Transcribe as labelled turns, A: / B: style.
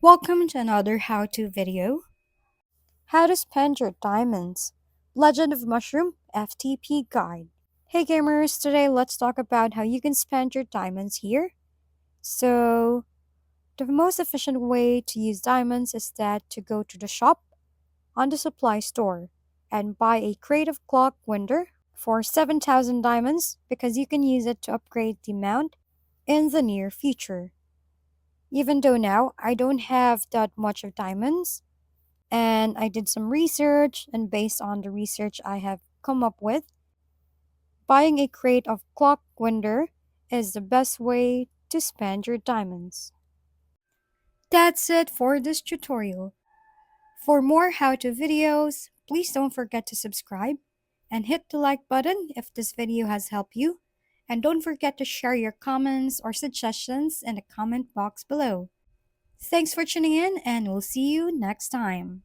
A: Welcome to another how-to video. How to spend your diamonds. Legend of Mushroom FTP Guide. Hey gamers, today let's talk about how you can spend your diamonds here. So, the most efficient way to use diamonds is that to go to the shop on the supply store and buy a crate of clock winder for 7,000 diamonds because you can use it to upgrade the mount in the near future. Even though now I don't have that much of diamonds, and I did some research, and based on the research I have come up with, buying a crate of clock winder is the best way to spend your diamonds. That's it for this tutorial. For more how-to videos, please don't forget to subscribe and hit the like button if this video has helped you. And don't forget to share your comments or suggestions in the comment box below. Thanks for tuning in, and we'll see you next time.